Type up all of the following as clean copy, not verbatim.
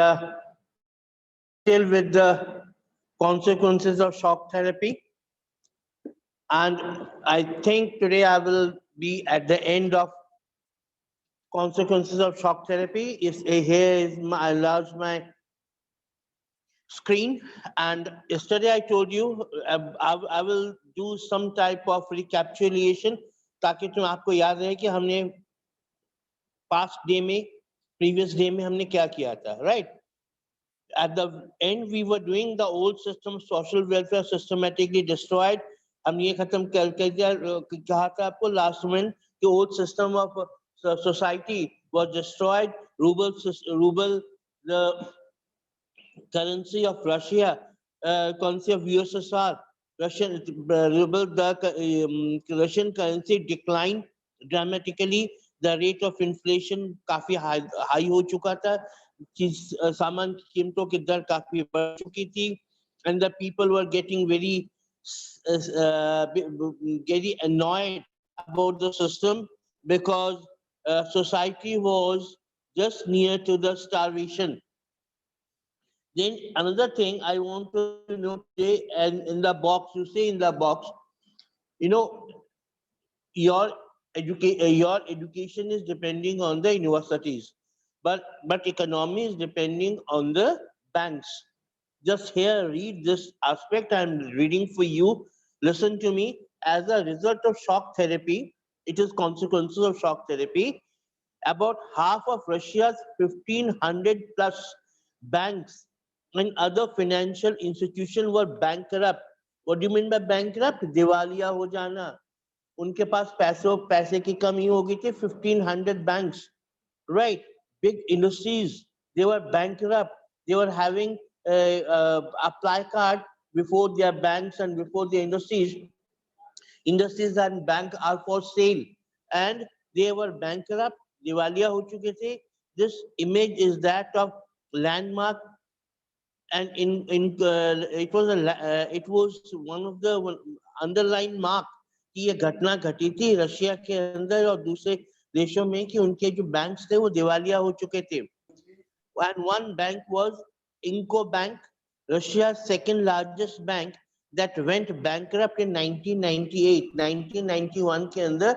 Still with the consequences of shock therapy. And I think today I will be at the end of consequences of shock therapy. Here is my, I enlarge my screen. And yesterday I told you I will do some type of recapitulation ताकि तुम आपको याद रहे कि हमने past day में previous day में हमने क्या किया था, right? At the end we were doing the old system, social welfare systematically destroyed. हम ये खत्म कर दिया, कहा था आपको last में कि old system of society was destroyed. Ruble, the currency of Russia, currency of USSR, Russian ruble, the Russian currency declined dramatically. The rate of inflation काफी high हो चुका था. सामान की कीमतों की दर काफी बढ़ चुकी थी, and the people were getting very annoyed about the system because society was just near to the starvation. Then another thing I want to know today, and in the box, you say in the box, you know, your education is depending on the universities, but economy is depending on the banks. Just here, read this aspect. I'm reading for you. Listen to me. As a result of shock therapy, it is consequences of shock therapy. About half of Russia's 1,500 plus banks and other financial institutions were bankrupt. What do you mean by bankrupt? दिवालिया हो जाना. उनके पास पैसे की कमी हो गई थी. 1,500 banks, right? Big industries, they were bankrupt. They were having a placard before their banks and before the industries. Industries and bank are for sale, and they were bankrupt. दिवालिया हो चुके थे. This image is that of landmark, and it was one of the underlying mark कि ये घटना घटी थी Russia के अंदर और दूसरे देशों में कि उनके जो बैंक्स थे वो दिवालिया हो चुके थे. And one bank was Inco Bank, Russia's second largest bank, that went bankrupt in 1998. 1991 के अंदर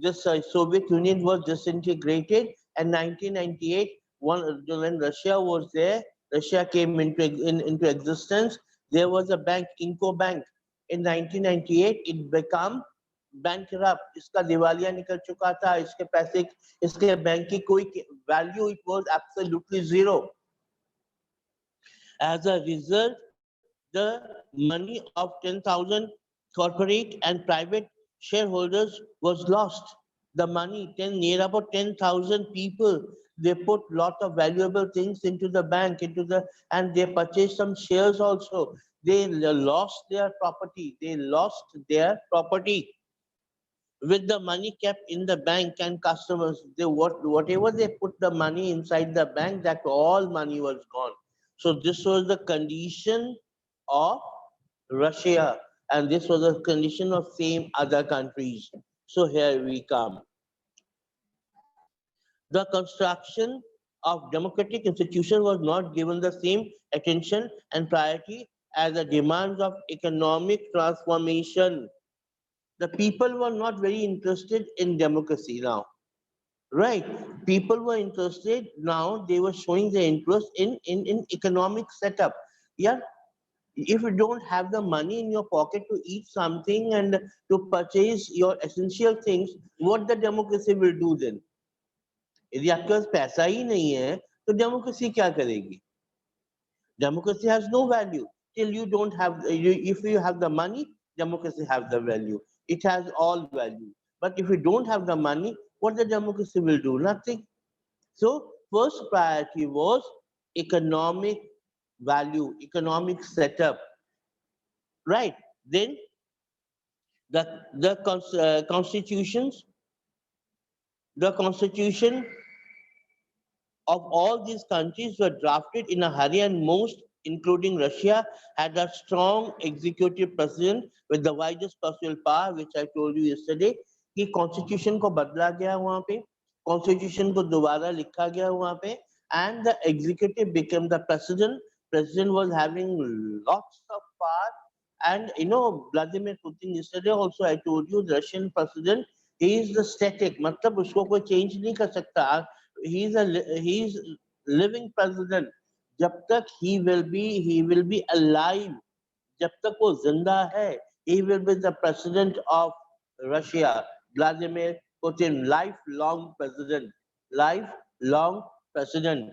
this Soviet Union was disintegrated, and 1998 when Russia was there, Russia came into existence. There was a bank, Inco Bank. In 1998, it became bankrupt. इसका दिवालिया निकल चुका था. इसके पैसे, इसके बैंक की कोई value, it was absolutely zero. As a result, the money of 10,000 corporate and private shareholders was lost. The money, near about 10,000 people, they put lot of valuable things into the bank, and they purchased some shares also. They lost their property. With the money kept in the bank and customers, whatever they put the money inside the bank, that all money was gone. So this was the condition of Russia, and this was the condition of same other countries. So here we come. The construction of democratic institutions was not given the same attention and priority as the demands of economic transformation. The people were not very interested in democracy now, right? People were interested now, they were showing their interest in economic setup. Yeah, if you don't have the money in your pocket to eat something and to purchase your essential things, what the democracy will do then? यदि आपके पास पैसा ही नहीं है तो democracy क्या करेगी? Democracy has no value till you don't have. If you have the money, democracy has the value. It has all value. But if you don't have the money, what the democracy will do? Nothing. So first priority was economic value, economic setup, right? Then the constitutions, the constitution of all these countries were drafted in a hurry, and most, including Russia, had a strong executive president with the widest possible power, which I told you yesterday. कि constitution को बदला गया वहाँ पे, constitution को दोबारा लिखा गया वहाँ पे, and the executive became the president. President was having lots of power, and Vladimir Putin, yesterday also I told you, the Russian president, he is the static, मतलब उसको कोई change नहीं कर सकता. He is living president. जब तक he will be alive, जब तक वो जिंदा है, he will be the president of Russia. Vladimir Putin, lifelong president, lifelong president.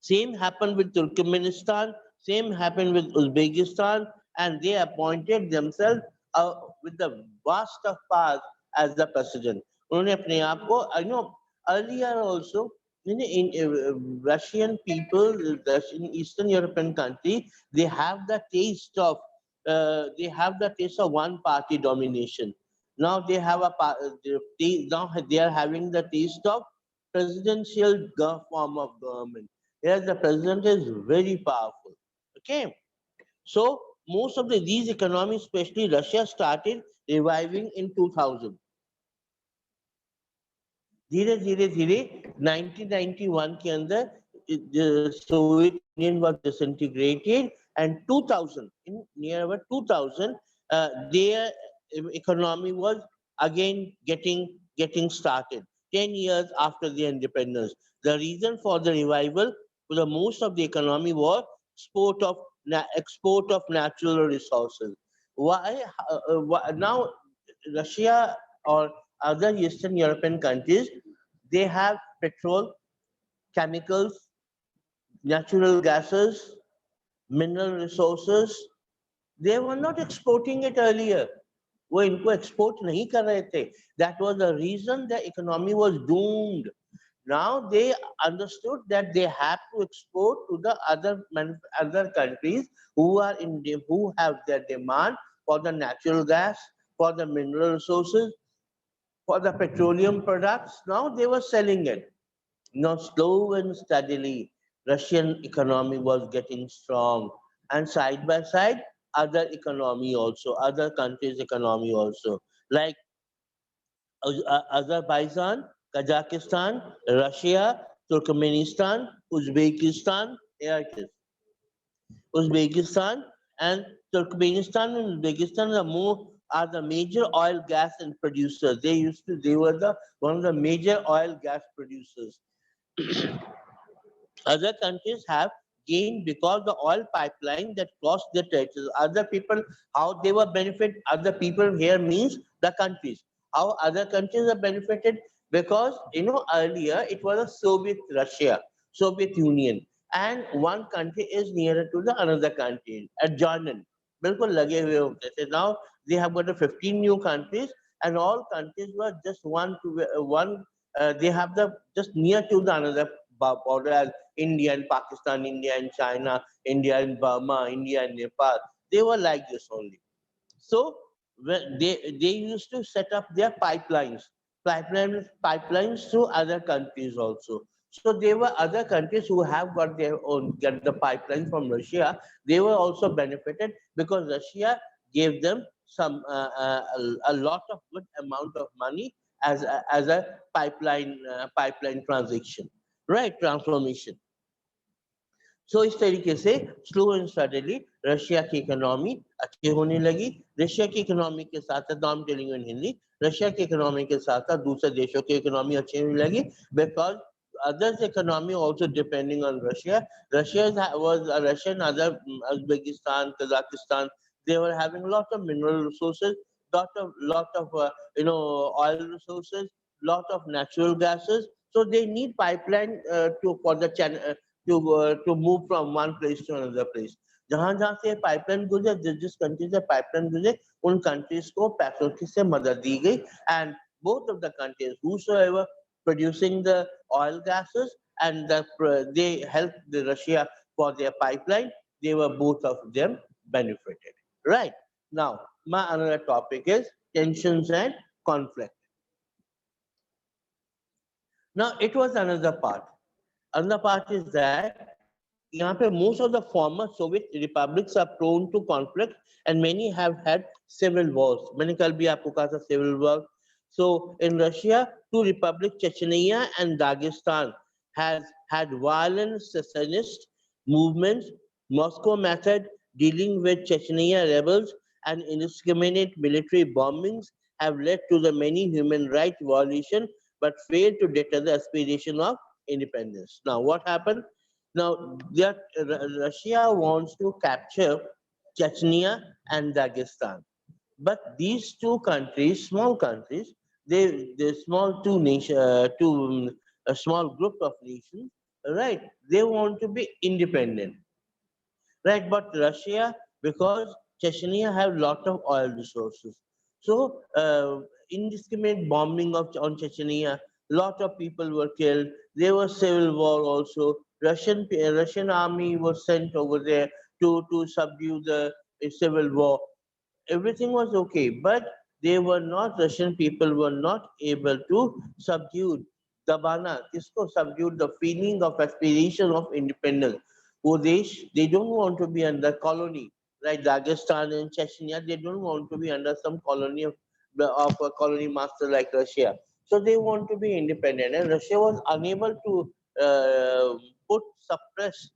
Same happened with Turkmenistan, same happened with Uzbekistan, and they appointed themselves with the vast of powers as the president. उन्होंने अपने आप को, earlier also, in Russian people, Russian Eastern European country, they have the taste of one party domination. Now they have now they are having the taste of presidential form of government. Here the president is very powerful. Okay, so most of these economies, especially Russia, started reviving in 2000. धीरे धीरे धीरे 1991 के अंदर the Soviet Union was disintegrated, and 2000, in near about 2000, their economy was again getting started. 10 years after the independence, the reason for the revival for the most of the economy was export of natural resources. Why now Russia or other Eastern European countries, they have petrol, chemicals, natural gases, mineral resources. They were not exporting it earlier. वो इनको export नहीं कर रहे थे. That was the reason the economy was doomed. Now they understood that they have to export to the other countries who have their demand for the natural gas, for the mineral resources, for the petroleum products. Now they were selling it. Now slow and steadily, Russian economy was getting strong, and side by side, other countries' economy also, like Azerbaijan, Kazakhstan, Russia, Turkmenistan, Uzbekistan. Here it is. Uzbekistan and Turkmenistan and Uzbekistan are the major oil, gas, and producers. They were one of the major oil, gas producers. Other countries have gained because the oil pipeline that crossed their territories. Other people, how they were benefit, other people here means the countries. How other countries are benefited? Because earlier it was a Soviet Russia, Soviet Union, and one country is nearer to the another country, adjoining. बिल्कुल लगे हुए होते थे. Now they have got 15 new countries, and all countries were just one. They have the just near to the another border, as India and Pakistan, India and China, India and Burma, India and Nepal. They were like this only. So they used to set up their pipelines to other countries also. So there were other countries who have got their own, get the pipeline from Russia. They were also benefited because Russia gave them a lot of good amount of money as a pipeline transaction, right? Transformation. सो इस तरीके से slow and steadily Russia की economy अच्छी होने लगी. Russia की economy के साथ साथ, नाम टेलिंग इन हिंदी, रशिया की इकोनॉमी के साथ साथ दूसरे देशों की इकोनॉमी अच्छी होने लगी, because others economy also depending on Russia. Russia and other Uzbekistan, Kazakhstan, they were having a lot of mineral resources, lot of oil resources, lot of natural gases. So they need pipeline to move from one place to another place. जहां जहां से pipeline गुजरे, जिस country से pipeline गुजरे, उन countries को पैसों की से मदद दी गई. And both of the countries whosoever producing the oil gases and they helped the Russia for their pipeline, they were both of them benefited. Right. Now, my another topic is tensions and conflict. Now, it was another part. Another part is that यहाँ पे most of the former Soviet republics are prone to conflict and many have had civil wars. मैंने कल भी आपको कहा था civil war. So in Russia, two republics, Chechnya and Dagestan, has had violent secessionist movements. Moscow method dealing with Chechnya rebels and indiscriminate military bombings have led to the many human rights violations but failed to deter the aspiration of independence. Now, what happened? Now, Russia wants to capture Chechnya and Dagestan. But these two countries, small countries, they small a small group of nations, right? They want to be independent, right? But Russia, because Chechnya have lot of oil resources, so indiscriminate bombing of on Chechnya, lot of people were killed. There was civil war also. Russian army was sent over there to subdue the civil war. Everything was okay, but they were not, Russian people were not able to subdue Dabana, kisko subdued the feeling of aspiration of independence. Oh, they don't want to be under colony, like Dagestan and Chechnya, they don't want to be under some colony of a colony master like Russia. So they want to be independent, and Russia was unable to put suppress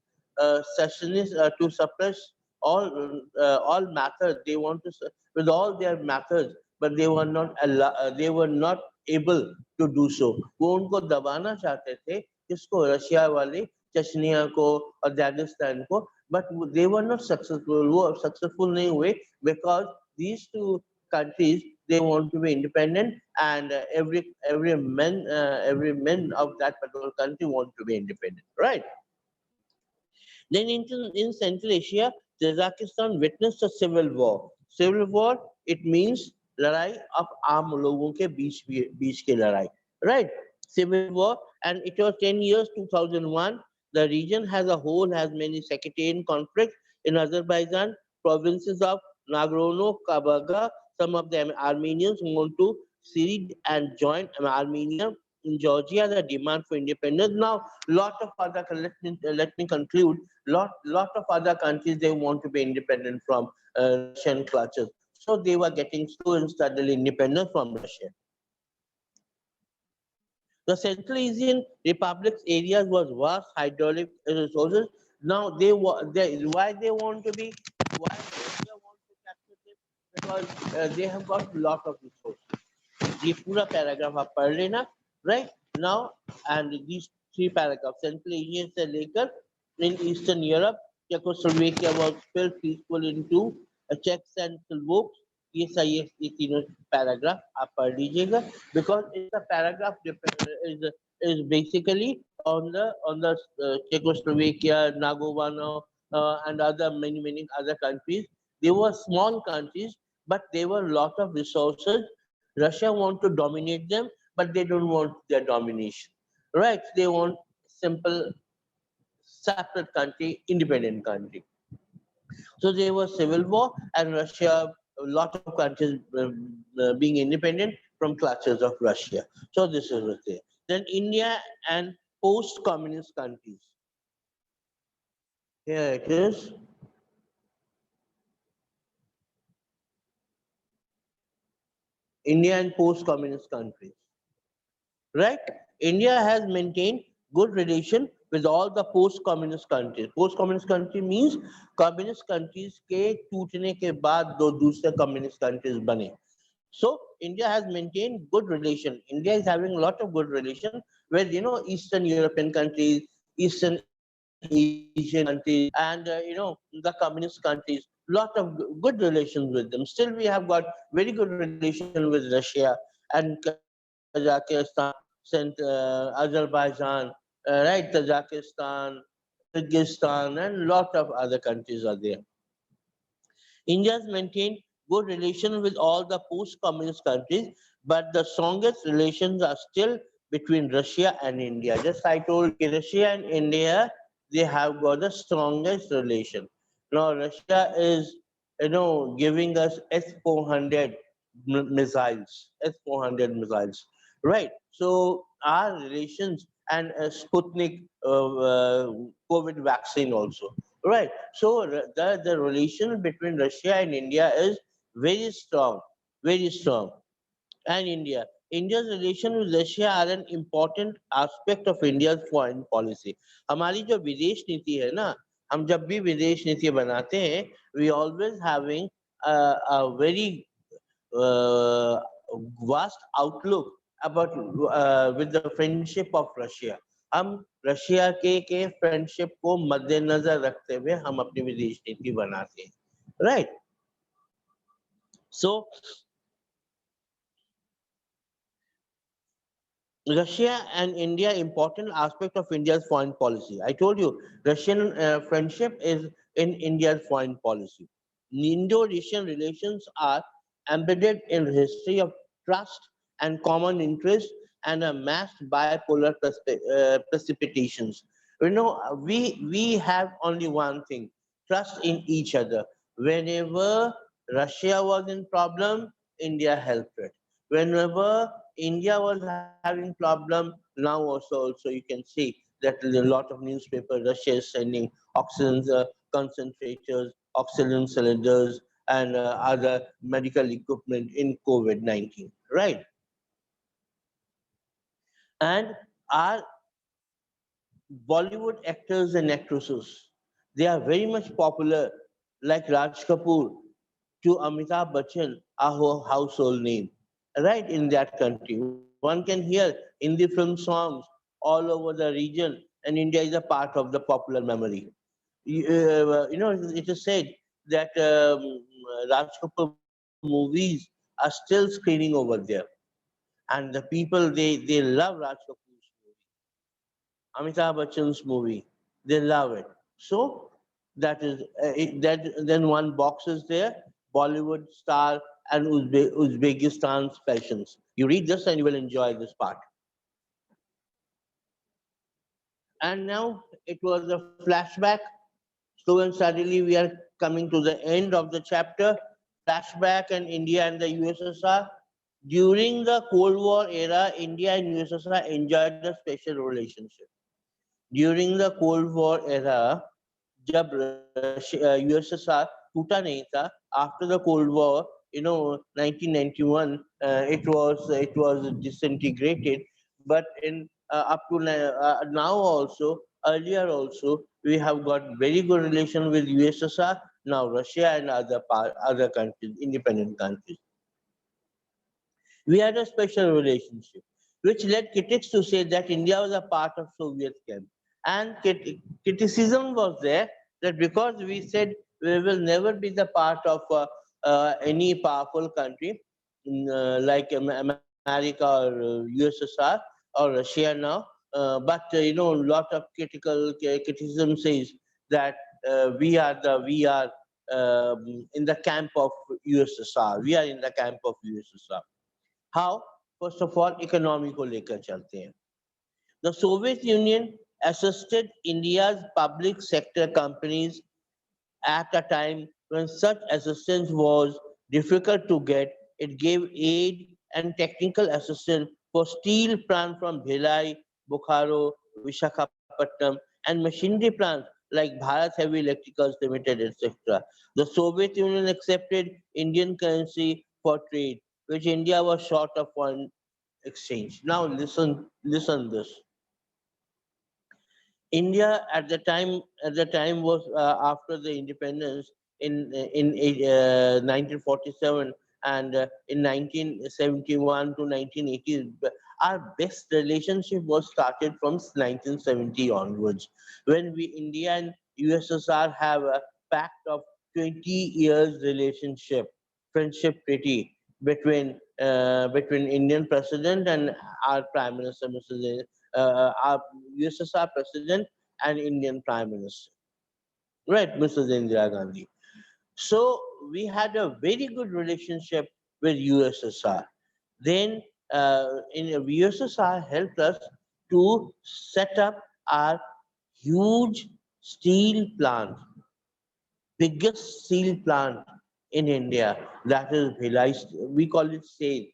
secessionists to suppress all methods. They want to with all their methods, but they were not able to do so. वो उनको दबाना चाहते थे किसको Russia वाले चचनिया को और Dagestan को, but they were not successful. वो successful नहीं हुए because these two countries they want to be independent, and every men of that particular country want to be independent, right? Then in Central Asia, Kazakhstan witnessed a civil war. Civil war, it means लड़ाई अब आम लोगों के बीच की लड़ाई, right? Civil war, and it was 10 years, 2001. The region as a whole has many sectarian conflicts in Azerbaijan, provinces of Nagorno-Karabakh. Some of them Armenians want to cede and join Armenia. In Georgia, the demand for independence. Now, lot of other, let me conclude. Lot of other countries they want to be independent from Russian clutches. So they were getting slow and steadily independent from Russia. The Central Asian republics areas was vast hydraulic resources. Now why they want to be, why Russia want to capture them, because they have got lot of resources. ये पूरा paragraph आप पढ़ लेना, right now, and these three paragraphs Central Asia से लेकर in Eastern Europe, Czechoslovakia was still peaceful into Czechs and Slovaks. ये सही है, ये तीनों पैराग्राफ आप पढ़ लीजिएगा, because it's a paragraph is basically on the Czechoslovakia, Nagorno, and other many other countries. They were small countries, but they were a lot of resources. Russia want to dominate them, but they don't want their domination, right? They want simple, separate country, independent country. So there was civil war, and Russia, a lot of countries being independent from clutches of Russia. So this is what there. Then India and post-communist countries. Here it is. India and post-communist countries. Right? India has maintained good relation with all the post-communist countries. Post-communist country means communist countries के टूटने के बाद दो दूसरे communist countries बने. So India has maintained good relation. India is having a lot of good relation with Eastern European countries, Eastern Asian countries, and the communist countries. Lot of good relations with them. Still, we have got very good relation with Russia and Kazakhstan, Azerbaijan, right? Tajikistan, Kyrgyzstan, and lot of other countries are there. India has maintained good relations with all the post-communist countries, but the strongest relations are still between Russia and India. Just I told you, Russia and India, they have got the strongest relation. Now Russia is, giving us S-400 missiles, S-400 missiles, right? So our relations and Sputnik COVID vaccine also. Right. So the relation between Russia and India is very strong, and India. India's relation with Russia are an important aspect of India's foreign policy. हमारी जो विदेश नीति है ना, हम जब भी विदेश नीति बनाते हैं, we always having a very uh, vast outlook about with the friendship of Russia. हम रशिया के फ्रेंडशिप को मद्देनजर रखते हुए हम अपनी विदेश नीति बनाते हैं, right? So Russia and India important aspect of India's foreign policy. I told you, Russian friendship is in India's foreign policy. Indo-Russian relations are embedded in history of trust and common interest and a massed bipolar precipitations. You know, we have only one thing: trust in each other. Whenever Russia was in problem, India helped it. Whenever India was having problem, now also you can see that a lot of newspaper Russia is sending oxygen concentrators, oxygen cylinders, and other medical equipment in COVID-19, right? And our Bollywood actors and actresses, they are very much popular, like Raj Kapoor to Amitabh Bachchan, a household name, right in that country. One can hear Hindi film songs all over the region, and India is a part of the popular memory. It is said that Raj Kapoor movies are still screening over there, and the people they love Raj Kapoor's movie, Amitabh Bachchan's movie. They love it. So that is that. Then one box is there: Bollywood star and Uzbekistan's fashions. You read this and you will enjoy this part. And now it was a flashback. So and suddenly we are coming to the end of the chapter. Flashback and India and the USSR. During the Cold War era, India and USSR enjoyed a special relationship. During the Cold War era, जब USSR टूटा नहीं था, after the Cold War, 1991, it was disintegrated. But in up to now also, earlier also, we have got very good relation with USSR. Now Russia and other countries, independent countries. We had a special relationship, which led critics to say that India was a part of Soviet camp. And criticism was there that because we said we will never be the part of any powerful country like America or USSR or Russia now, but a lot of criticism says that we are in the camp of USSR. We are in the camp of USSR. How? First of all, economy को लेकर चलते हैं. The Soviet Union assisted India's public sector companies at a time when such assistance was difficult to get. It gave aid and technical assistance for steel plants from Bhilai, Bokharo, Vishakhapatnam, and machinery plants like Bharat Heavy Electricals Limited, etc. The Soviet Union accepted Indian currency for trade, which India was short of foreign exchange. Now listen this. India at the time was after the independence in 1947 and in 1971 to 1980. Our best relationship was started from 1970 onwards, when we India and USSR have a pact of 20 years relationship, friendship treaty between Indian president and our Prime Minister, our USSR president and Indian Prime Minister, right, Mrs. Indira Gandhi. So we had a very good relationship with USSR. Then in USSR helped us to set up our huge steel plant, biggest steel plant in India. That is Bhilai. We call it SAIL,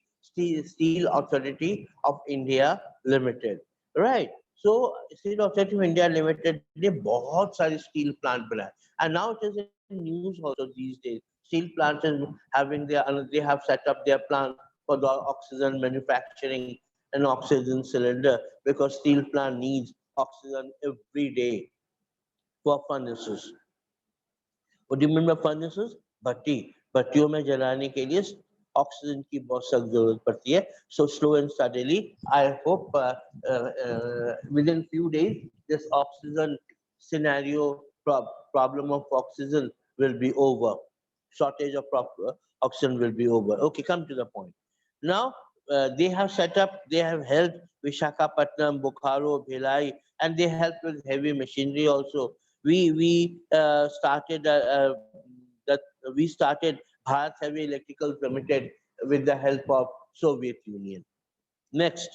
Steel Authority of India Limited. Right. So Steel Authority of India Limited ने बहुत सारे steel plant बनाए, and now it is in news also these days. Steel plants is having they have set up their plant for the oxygen manufacturing and oxygen cylinder, because steel plant needs oxygen every day for furnaces. What do you mean by furnaces? भट्टी भट्टियों में जलाने के लिए oxygen की बहुत सख्त जरूरत पड़ती है. So slow and steadily, I hope within few days this oxygen scenario, problem of oxygen will be over. Shortage of oxygen will be over. Okay, come to the point. Now they have set up, they have helped Visakhapatnam, Bokaro, Bhilai, and they help with heavy machinery also. We started that we started Bharat Heavy Electricals Limited with the help of Soviet Union. Next,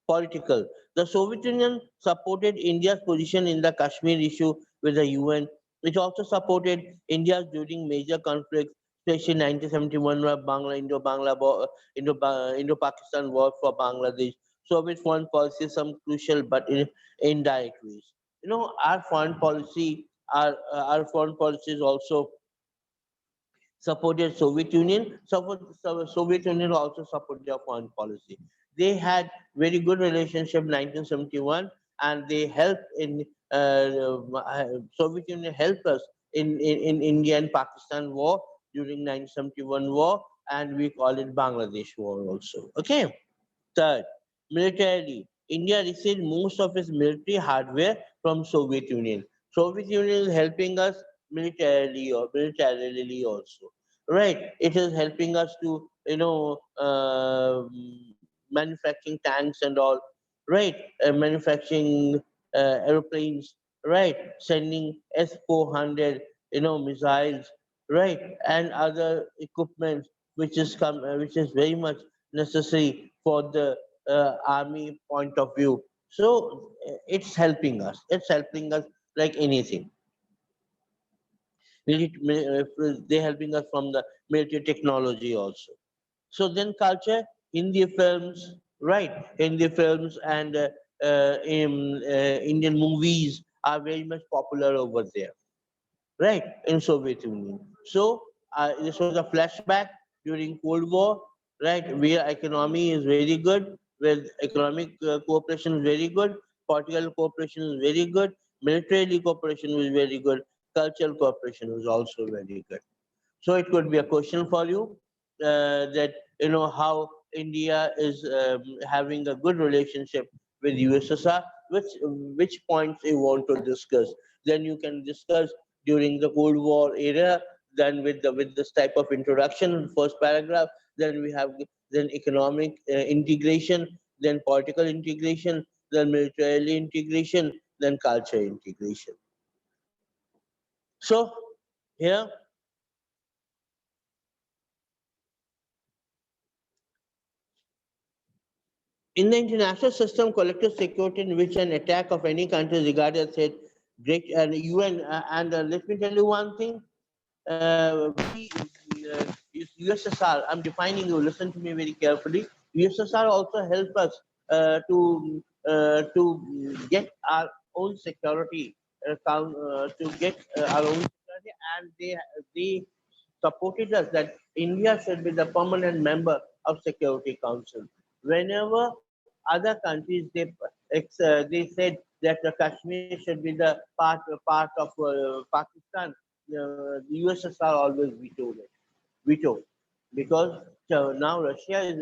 political. The Soviet Union supported India's position in the Kashmir issue with the UN. It also supported India during major conflicts, especially 1971 Indo-Pakistan war for Bangladesh. Soviet foreign policy, some crucial but indirect ways. Our foreign policy, our foreign policy is also supported Soviet Union. Soviet Union also supported their foreign policy. They had very good relationship 1971, and they helped in Soviet Union helped us in India and Pakistan war during 1971 war, and we call it Bangladesh war also. Okay. Third, militarily, India received most of its military hardware from Soviet Union. Soviet Union is helping us militarily also. Right? It is helping us to manufacturing tanks and all. Right? Manufacturing airplanes. Right? Sending S-400 missiles. Right? And other equipment which is very much necessary for the army point of view. So it's helping us. It's helping us like anything. They're helping us from the military technology also. So then culture, Hindi films, right? Hindi films and Indian movies are very much popular over there, right, in Soviet Union. So this was a flashback during Cold War, right, where economy is very good, where economic cooperation is very good, political cooperation is very good, military cooperation is very good, cultural cooperation is also very good. So it could be a question for you that how India is having a good relationship with USSR. Which points you want to discuss? Then you can discuss during the Cold War era. Then with this type of introduction, first paragraph. Then we have then economic integration, then political integration, then military integration, then culture integration. So here in the international system, collective security in which an attack of any country is regarded as a great and UN let me tell you one thing. USSR, I'm defining you. Listen to me very carefully. USSR also help us to get our own security, to get our own security, and they supported us that India should be the permanent member of Security Council. Whenever other countries they said that the Kashmir should be the part of Pakistan, the USSR always vetoed it. Veto, because now Russia is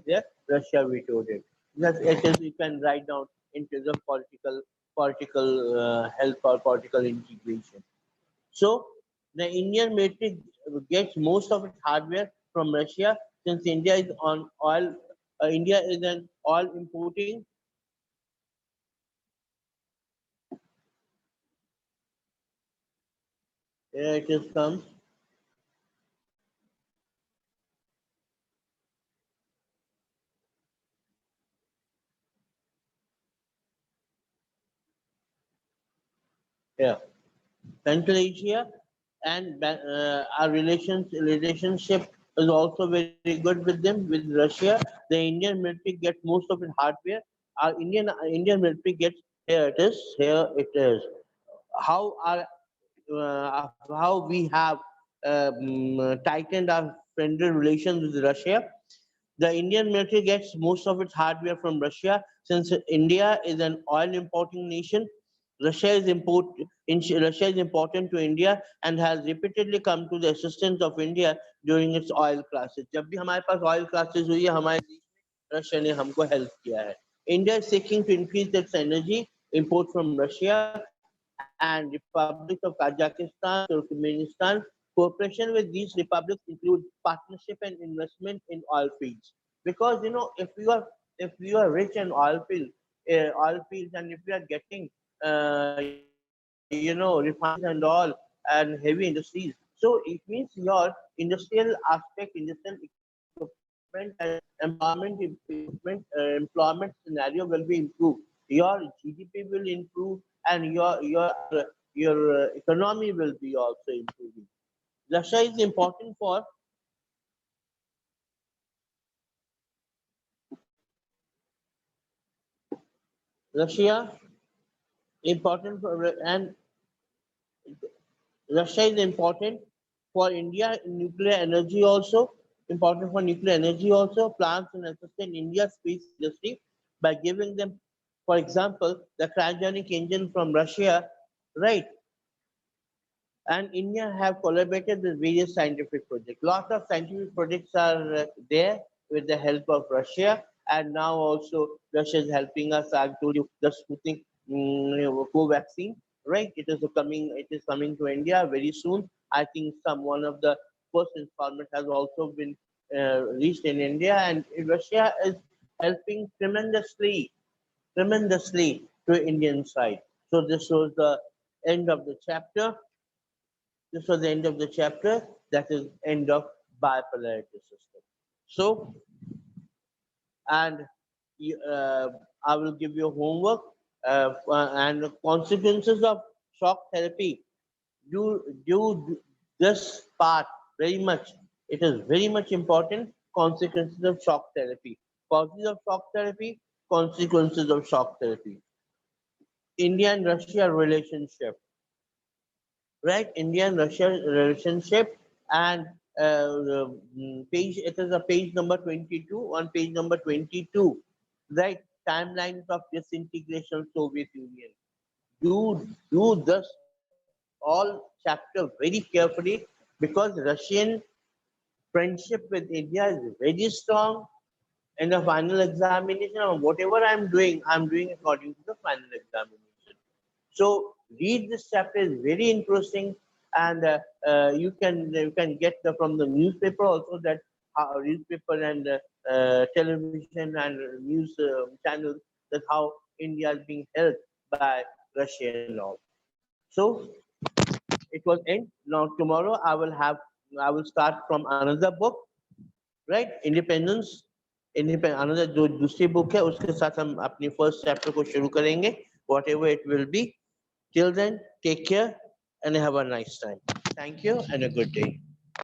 there. Russia vetoed it. That's it is, you can write down into the political help or political integration. So the Indian military gets most of its hardware from Russia, since India is on oil. India is an oil importing. Here it is comes. Yeah, Central Asia, and our relationship is also very good with them, with Russia. The Indian military gets most of its hardware. Our Indian military gets, here it is. How our how we have tightened our friendly relations with Russia. The Indian military gets most of its hardware from Russia. Since India is an oil importing nation, Russia is important to India and has repeatedly come to the assistance of India during its oil crisis. जब भी हमारे पास oil crisis हुई है, हमारे देश में Russia ने हमको help किया है. India is seeking to increase its energy import from Russia and Republic of Kazakhstan, Turkmenistan. Cooperation with these republics includes partnership and investment in oil fields. Because if you are rich in oil fields, and if you are getting refineries and all and heavy industries, so it means your industrial aspect, industrial equipment and employment scenario will be improved. Your GDP will improve, and your economy will be also improving. Russia is important for Russia, important for, and Russia is important for India nuclear energy also. Important for nuclear energy also. Plans and assisting India's space industry by giving them, for example, the cryogenic engine from Russia, right? And India have collaborated with various scientific projects. Lots of scientific projects are there with the help of Russia, and now also Russia is helping us. I told you the Sputnik co-vaccine, right? It is coming to India very soon. I think one of the first installment has also been reached in India, and Russia is helping tremendously to Indian side. So this was the end of the chapter. This was the end of the chapter. That is end of bipolarity system. So, and I will give you homework and consequences of shock therapy. Do this part very much. It is very much important. Consequences of shock therapy. Causes of shock therapy. Consequences of shock therapy. India and Russia relationship, right? India and Russia relationship, and page, it is a page number 22. On page number 22, right? Timelines of disintegration of Soviet Union. Do this all chapter very carefully, because Russian friendship with India is very strong. In the final examination, or whatever I'm doing according to the final examination. So read this chapter, is very interesting, and you can get from the newspaper also, that newspaper and television and news channels, that how India is being helped by Russia and all. So it was end. Now tomorrow I will start from another book, right? Independence. Another जो दूसरी book है, उसके साथ हम अपनी first chapter को शुरू करेंगे, whatever it will be. Till then, take care and have a nice time. Thank you and a good day.